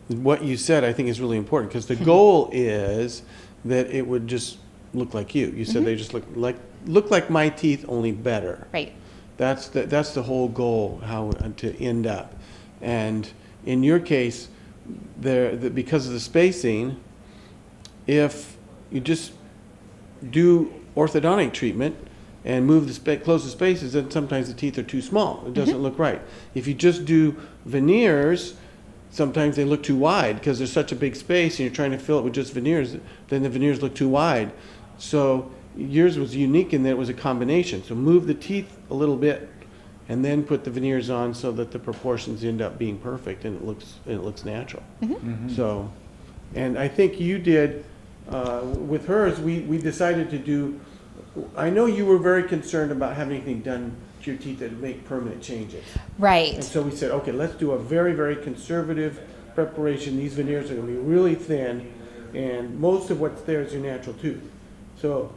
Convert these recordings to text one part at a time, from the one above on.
what you said, I think, is really important, because the goal is that it would just look like you. You said they just look like my teeth, only better. Right. That's the whole goal, how to end up. And in your case, because of the spacing, if you just do orthodontic treatment and close the spaces, then sometimes the teeth are too small. It doesn't look right. If you just do veneers, sometimes they look too wide because there's such a big space and you're trying to fill it with just veneers, then the veneers look too wide. So yours was unique in that it was a combination. So move the teeth a little bit and then put the veneers on so that the proportions end up being perfect and it looks natural. So, and I think you did, with hers, we decided to do, I know you were very concerned about having anything done to your teeth that would make permanent changes. Right. And so we said, okay, let's do a very, very conservative preparation. These veneers are going to be really thin, and most of what's there is your natural tooth. So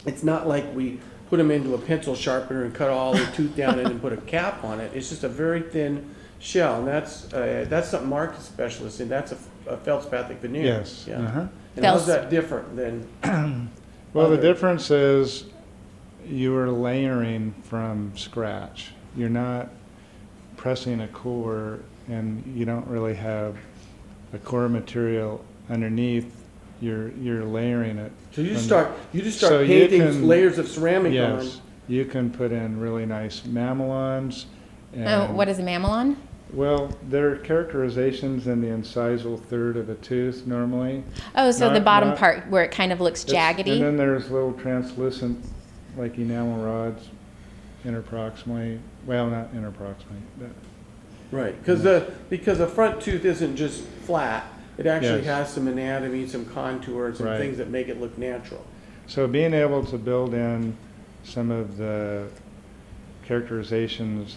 it's not like we put them into a pencil sharpener and cut all the tooth down and then put a cap on it. It's just a very thin shell, and that's something Mark is a specialist in. That's a feldspathic veneer. Yes. Yeah. And how's that different than? Well, the difference is you are layering from scratch. You're not pressing a core, and you don't really have a core material underneath. You're layering it. So you just start So painting layers of ceramic on. Yes, you can put in really nice mamelons. And, What is a mamelon? well, they're characterizations in the incisal third of a tooth normally. Oh, so the Not- bottom not- part where it kind of looks jaggedy. And then there's little translucent, like enamel rods, interproximally. Well, not interproximally. But Right, because the front tooth isn't just flat. It actually Yes. has some anatomy, some contours, some Right. things that make it look natural. So being able to build in some of the characterizations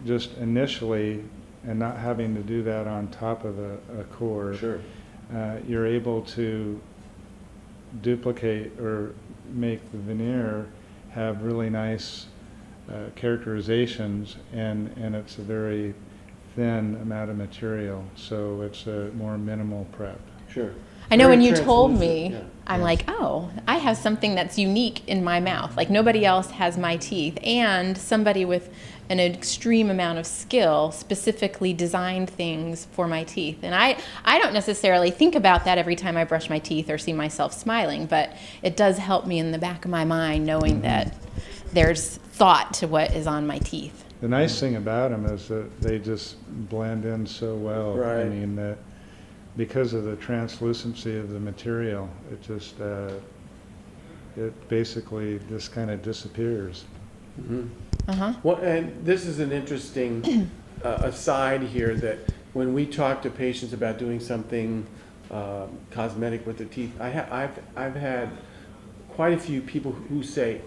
just initially, and not having to do that on top of a core, Sure. you're able to duplicate or make the veneer have really nice characterizations, and it's a very thin amount of material, so it's a more minimal prep. Sure. I know Very when you told translucent, me, yeah. I'm like, oh, I have something that's unique in my mouth. Like nobody else has my teeth, and somebody with an extreme amount of skill specifically designed things for my teeth. And I don't necessarily think about that every time I brush my teeth or see myself smiling, but it does help me in the back of my mind knowing that there's thought to what is on my teeth. The nice thing about them is that they just blend in so well. I Right. mean, that because of the translucency of the material, it just, it basically just kind of disappears. Well, and this is an interesting aside here, that when we talk to patients about doing something cosmetic with their teeth, I've had quite a few people who say,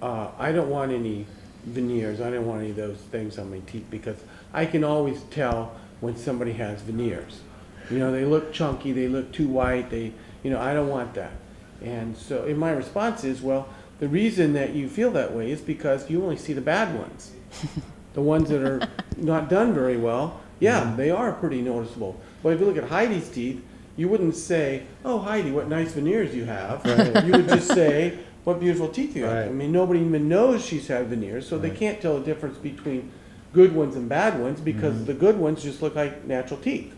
I don't want any veneers. I don't want any of those things on my teeth, because I can always tell when somebody has veneers. You know, they look chunky, they look too white, I don't want that. And so, and my response is, well, the reason that you feel that way is because you only see the bad ones. The ones that are not done very well, they are pretty noticeable. But if you look at Heidi's teeth, you wouldn't say, oh, Heidi, what nice veneers you have. Right. You would just say, what beautiful teeth you have. Right. I mean, nobody even knows she's had veneers, so they can't tell the difference between good ones and bad ones, because the good ones just look like natural teeth.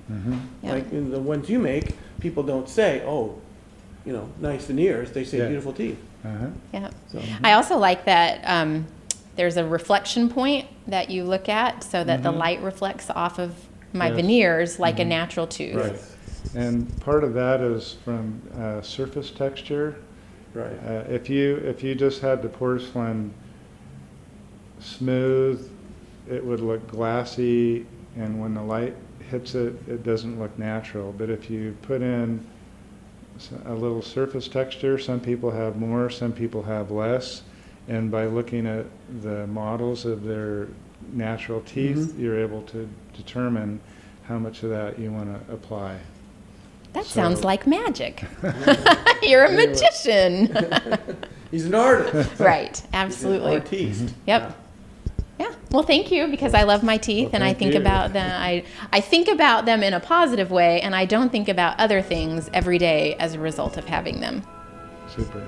Yeah. Like in the ones you make, people don't say, oh, nice veneers. They say beautiful teeth. Yeah. So. I also like that there's a reflection point that you look at so that the light reflects off of my Yes. veneers like a natural tooth. Right. And part of that is from surface texture. Right. If you just had the porcelain smooth, it would look glassy, and when the light hits it, it doesn't look natural. But if you put in a little surface texture, some people have more, some people have less, and by looking at the models of their natural teeth, you're able to determine how much of that you want to apply. That So- sounds like magic. You're a magician. He's an artist. Right, He's absolutely. an artiste. Yep. Yeah. Well, thank you, because I love my teeth, Well, and I thank think you. about them. I think about them in a positive way, and I don't think about other things every day as a result of having them. Super.